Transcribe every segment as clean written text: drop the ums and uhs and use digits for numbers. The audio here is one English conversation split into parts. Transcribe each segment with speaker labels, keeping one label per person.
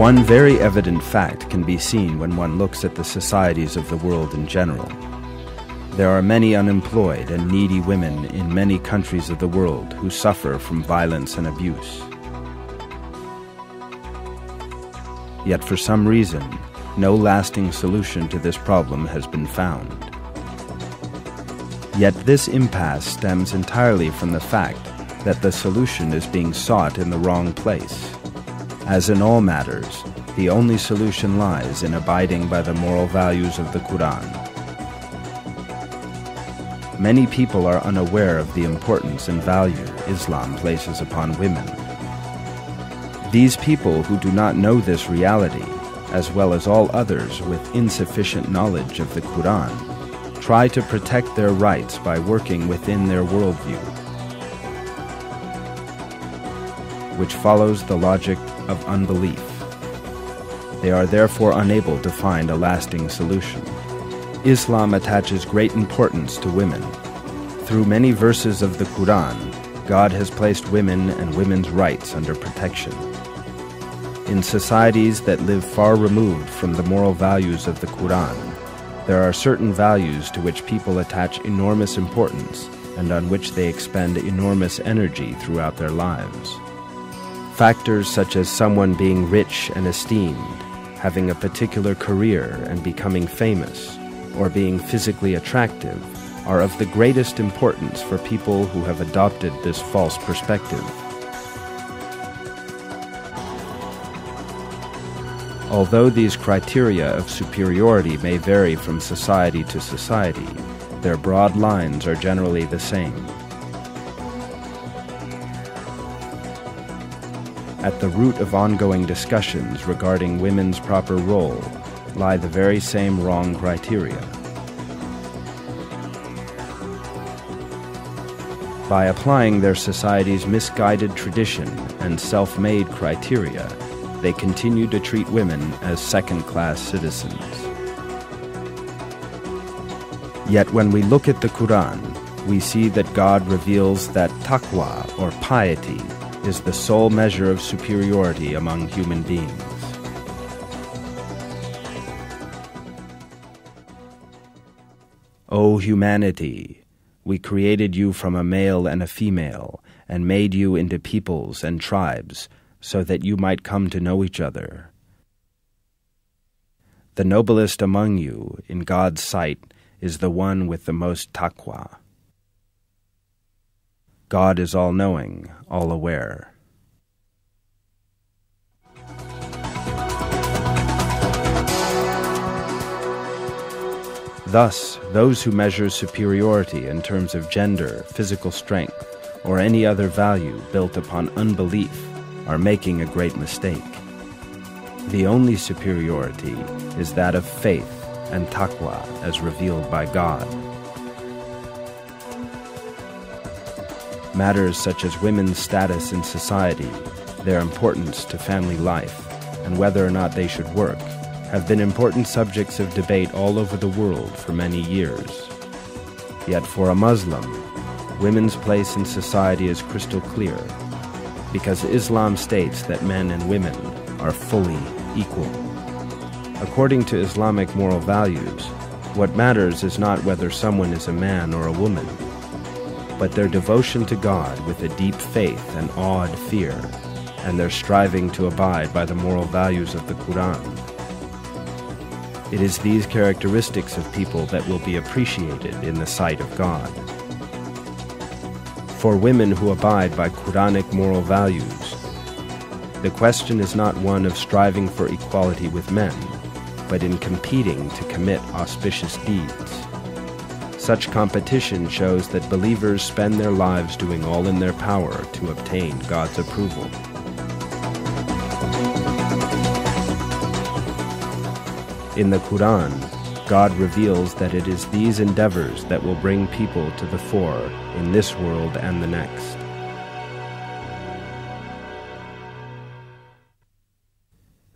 Speaker 1: One very evident fact can be seen when one looks at the societies of the world in general. There are many unemployed and needy women in many countries of the world who suffer from violence and abuse. Yet for some reason, no lasting solution to this problem has been found. Yet this impasse stems entirely from the fact that the solution is being sought in the wrong place. As in all matters, the only solution lies in abiding by the moral values of the Quran. Many people are unaware of the importance and value Islam places upon women. These people who do not know this reality, as well as all others with insufficient knowledge of the Quran, try to protect their rights by working within their worldview, which follows the logic of unbelief. They are therefore unable to find a lasting solution. Islam attaches great importance to women. Through many verses of the Quran, God has placed women and women's rights under protection. In societies that live far removed from the moral values of the Quran, there are certain values to which people attach enormous importance and on which they expend enormous energy throughout their lives. Factors such as someone being rich and esteemed, having a particular career and becoming famous, or being physically attractive, are of the greatest importance for people who have adopted this false perspective. Although these criteria of superiority may vary from society to society, their broad lines are generally the same. At the root of ongoing discussions regarding women's proper role lie the very same wrong criteria. By applying their society's misguided tradition and self-made criteria, they continue to treat women as second-class citizens. Yet when we look at the Quran, we see that God reveals that taqwa, or piety, is the sole measure of superiority among human beings. O humanity, we created you from a male and a female, and made you into peoples and tribes, so that you might come to know each other. The noblest among you, in God's sight, is the one with the most taqwa. God is all-knowing, all-aware. Thus, those who measure superiority in terms of gender, physical strength, or any other value built upon unbelief are making a great mistake. The only superiority is that of faith and taqwa as revealed by God. Matters such as women's status in society, their importance to family life, and whether or not they should work, have been important subjects of debate all over the world for many years. Yet for a Muslim, women's place in society is crystal clear, because Islam states that men and women are fully equal. According to Islamic moral values, what matters is not whether someone is a man or a woman, but their devotion to God with a deep faith and awed fear, and their striving to abide by the moral values of the Quran. It is these characteristics of people that will be appreciated in the sight of God. For women who abide by Quranic moral values, the question is not one of striving for equality with men, but in competing to commit auspicious deeds. Such competition shows that believers spend their lives doing all in their power to obtain God's approval. In the Quran, God reveals that it is these endeavors that will bring people to the fore in this world and the next.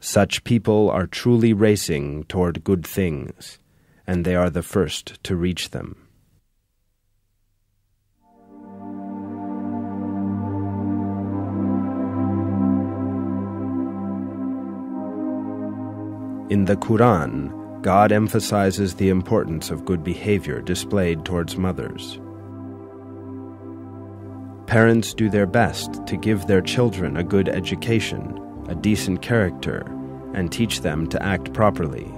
Speaker 1: Such people are truly racing toward good things, and they are the first to reach them. In the Quran, God emphasizes the importance of good behavior displayed towards mothers. Parents do their best to give their children a good education, a decent character, and teach them to act properly.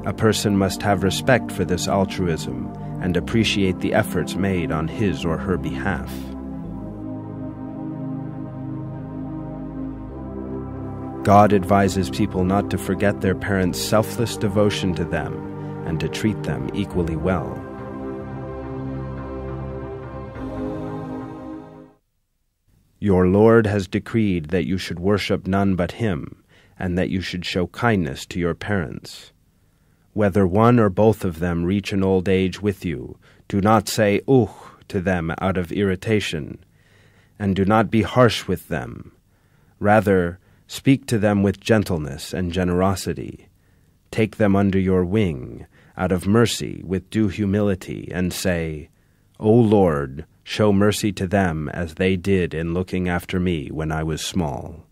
Speaker 1: A person must have respect for this altruism and appreciate the efforts made on his or her behalf. God advises people not to forget their parents' selfless devotion to them and to treat them equally well. Your Lord has decreed that you should worship none but Him, and that you should show kindness to your parents. Whether one or both of them reach an old age with you, do not say "Ugh" to them out of irritation, and do not be harsh with them. Rather, speak to them with gentleness and generosity. Take them under your wing, out of mercy, with due humility, and say, "O Lord, show mercy to them as they did in looking after me when I was small."